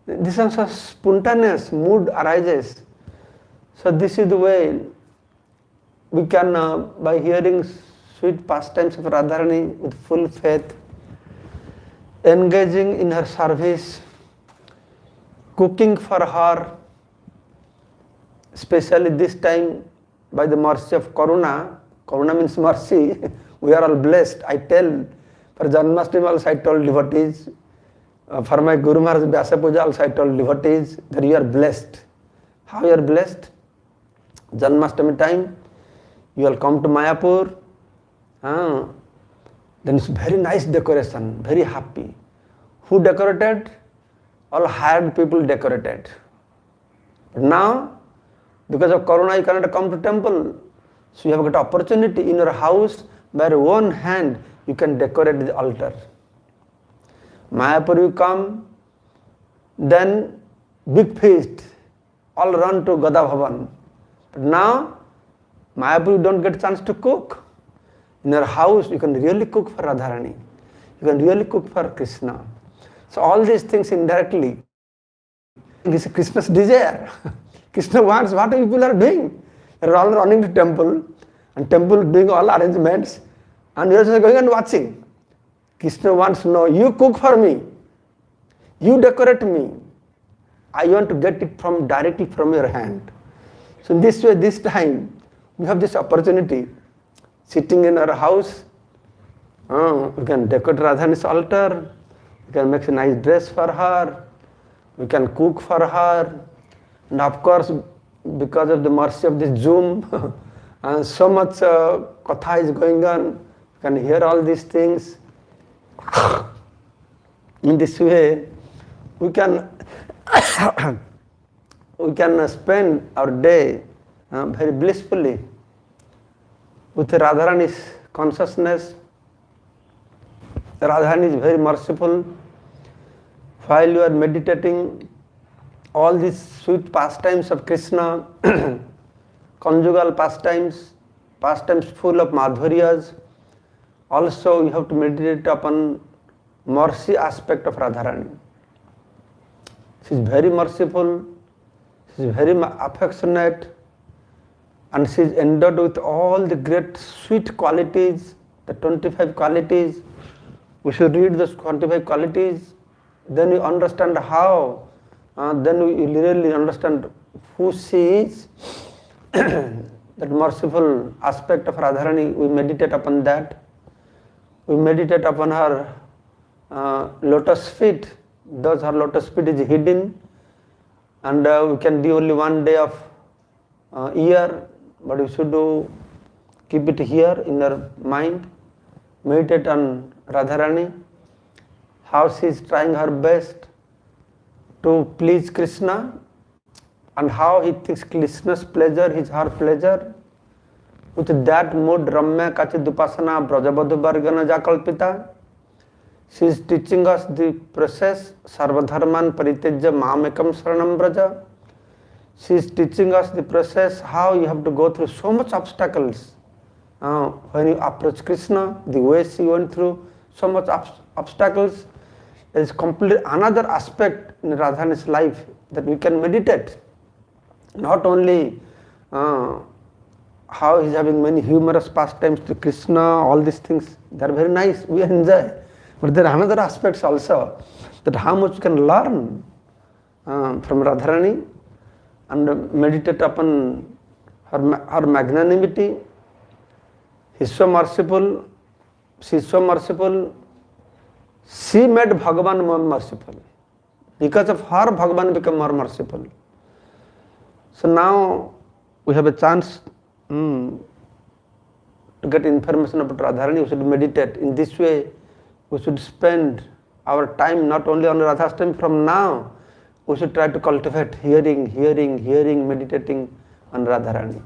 This is a spontaneous mood arises. So this is the way we can, by hearing sweet pastimes of Radharani with full faith, engaging in her service, cooking for her, especially this time by the mercy of Karuna. Karuna means mercy. We are all blessed. I tell, for Janmashtami also I told devotees, for my Guru Maharaj Vyasa Puja also I told devotees that you are blessed. How you are blessed? Janmashtami time, you will come to Mayapur, then it's very nice decoration, very happy. Who decorated? All hired people decorated. But now, because of Corona, you cannot come to temple. So you have got opportunity in your house, by your own hand, you can decorate the altar. Mayapur you come, then big feast, all run to Gada Bhavan. But now, Mayapur you don't get chance to cook. In your house, you can really cook for Radharani. You can really cook for Krishna. So all these things indirectly, this is Krishna's desire. Krishna wants what people are doing. They are all running to temple, and temple doing all arrangements, and you are just going and watching. Krishna wants to know, you cook for me, you decorate me. I want to get it directly from your hand. So in this way, this time, we have this opportunity. Sitting in our house, we can decorate Radharani's altar, we can make a nice dress for her, we can cook for her, and of course, because of the mercy of this Zoom, and so much katha is going on, you can hear all these things. In this way, we can spend our day very blissfully with Radharani's consciousness. Radharani is very merciful. While you are meditating, all these sweet pastimes of Krishna, conjugal pastimes full of madhuryas, also you have to meditate upon mercy aspect of Radharani. She is very merciful, she is very affectionate, and she is endowed with all the great sweet qualities, the 25 qualities. We should read those 25 qualities, then you understand how, then you really understand who she is. That merciful aspect of Radharani, we meditate upon that. We meditate upon her lotus feet. Thus her lotus feet is hidden, and we can do only one day of year, but we should keep it here in our mind. Meditate on Radharani, how she is trying her best to please Krishna, and how he thinks Krishna's pleasure is her pleasure. With that mood, Ramya Kachid Upasana Brajavadhu Vargana Jakalpita. She is teaching us the process, Sarvadharman Paritejya Mamekam Saranam Braja. She is teaching us the process, how you have to go through so much obstacles When you approach Krishna, the ways he went through, so much obstacles, is completely another aspect in Radharani's life that we can meditate. Not only how he's having many humorous pastimes to Krishna, all these things, they're very nice, we enjoy. But there are another aspects also, that how much you can learn from Radharani and meditate upon her magnanimity. He's so merciful, she's so merciful, she made Bhagavan more merciful. Because of her, Bhagavan became more merciful. So now we have a chance to get information about Radharani. We should meditate. In this way, we should spend our time not only on Radhastami. From now, we should try to cultivate hearing, meditating on Radharani.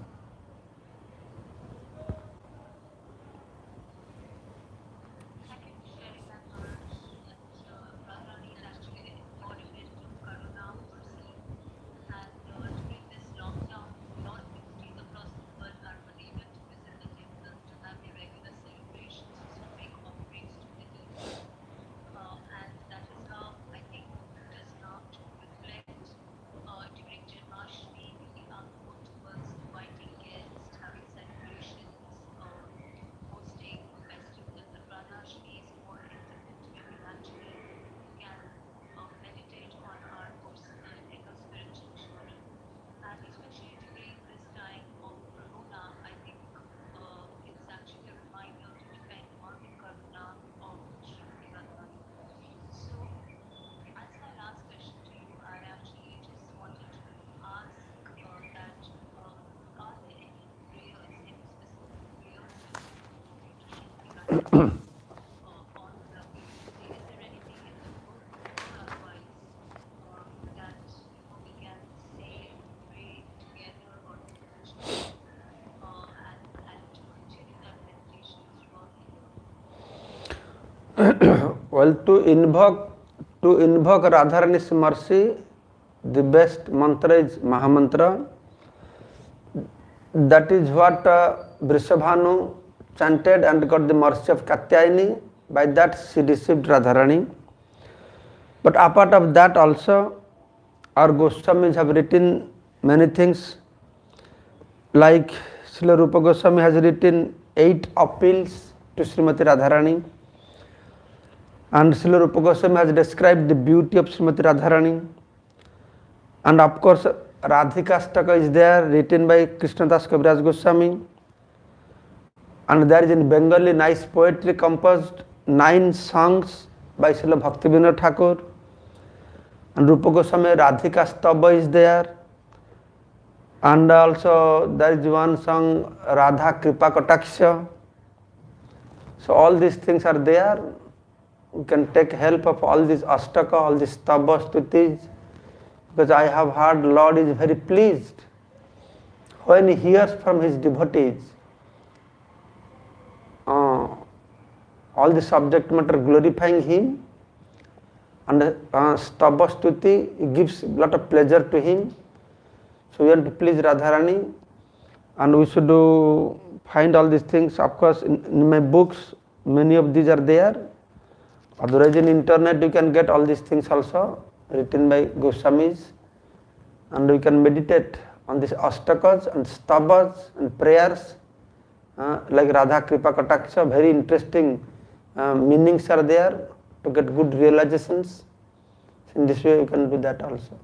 Well, to invoke Radharani's mercy, the best mantra is Mahamantra. That is what Vrishabhanu chanted and got the mercy of Katyayani. By that she received Radharani. But apart of that also, our Goswamis have written many things. Like Srila Rupa Goswami has written 8 appeals to Srimati Radharani. And Srila Rupa Goswami has described the beauty of Srimati Radharani. And of course, Radhikastaka is there, written by Krishnadas Kaviraj Goswami. And there is in Bengali nice poetry composed, 9 songs by Srila Bhakti Vinod Thakur. And Rupa Goswami Radhikastava is there. And also there is one song, Radha Kripa Kataksha. So all these things are there. We can take help of all these Astaka, all these Stava, Stutis, because I have heard Lord is very pleased when he hears from his devotees all the subject matter glorifying him, and Stava Stuti gives a lot of pleasure to him. So we want to please Radharani, and we should find all these things. Of course, in my books, many of these are there. Otherwise, in internet, you can get all these things also, written by Goswamis, and we can meditate on these astakas and stabas and prayers, like Radha Kripa Kataksha. Very interesting meanings are there to get good realizations. In this way, you can do that also.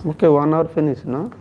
Okay, 1 hour finished, no?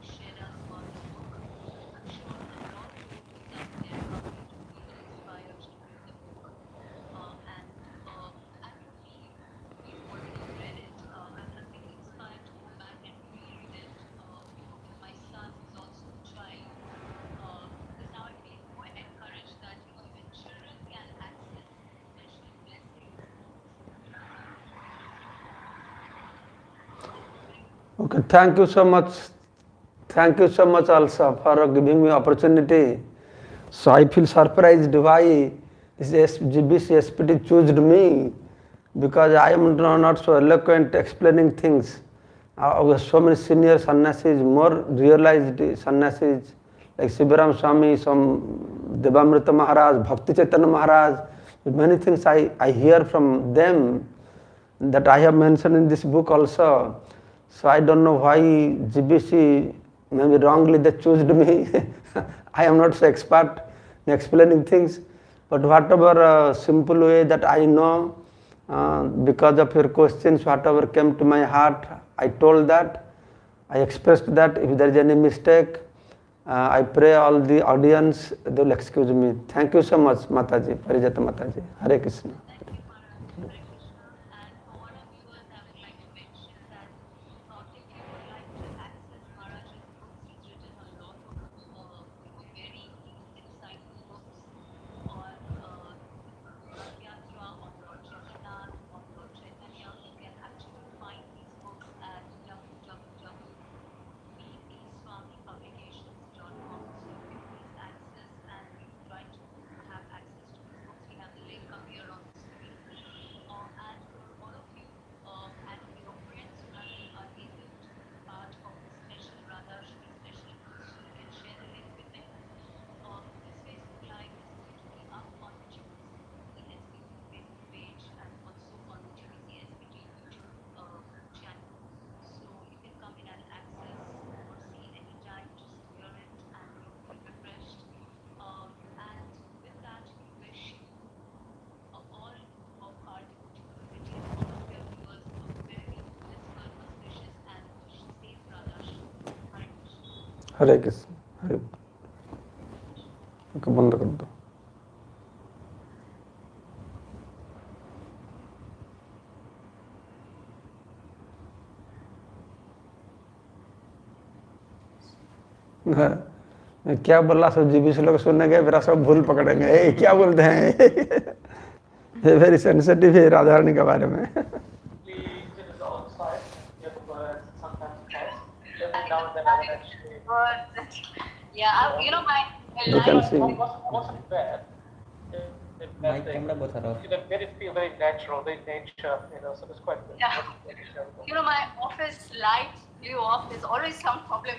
shared us about the book. I'm sure a lot of devotees out there are going to feel inspired to read the book. And I believe we've already read it. I'm feeling inspired to go back and reread it with my son, who's also a child. Because now I feel more encouraged that even children can access potentially blessing books. Okay, thank you so much. Thank you so much also for giving me opportunity. So I feel surprised why this GBC SPT chose me, because I am not so eloquent explaining things. We have so many senior sannyasis, more realized sannyasis like Sibaram Swami, some Devamrita Maharaj, Bhakti Chaitanya Maharaj. Many things I hear from them that I have mentioned in this book also. So I don't know why GBC, maybe wrongly they chose me. I am not so expert in explaining things, but whatever simple way that I know, because of your questions, whatever came to my heart, I told that, I expressed that. If there is any mistake, I pray all the audience, they will excuse me. Thank you so much, Mataji, Parijata Mataji. Hare Krishna. Thank you, Maharaj. Hare Krishna. And for all our viewers, I would like to mention that if you would like to access Maharaj's books, he's written a lot of very insightful books on Rath Yatra, on Lord Jagannath, on Lord Chaitanya. You can actually find these books at www.bpswamipublications.com. So you can please access, and if you try to have access to these books, we have the link up here on the screen. And for all of you and your friends who are able to be part of the special Radharani special groups, you can share the link with them. This Facebook Live is going to be up on the GBC SPT Facebook page and also on the GBC SPT YouTube channel. So you can come in and access or see anytime, just hear it and you'll feel refreshed. And with that, we wish you all of our devotee community and all of your viewers a very blissful, auspicious and safe Radharani. Hare Krishna. Hare Krishna Hare okay बंद कर दो मैं क्या बोला सब GBC लोग सुनने गए फिर सब भूल पकड़ेंगे ए, क्या बोलते हैं ये वेरी सेंसिटिव है राधारानी के बारे में Yeah, my You can see. Wasn't bad. My camera both are off. Made it feel very natural, very nature, so it was quite good. Yeah. My office light blew off. There's always some problem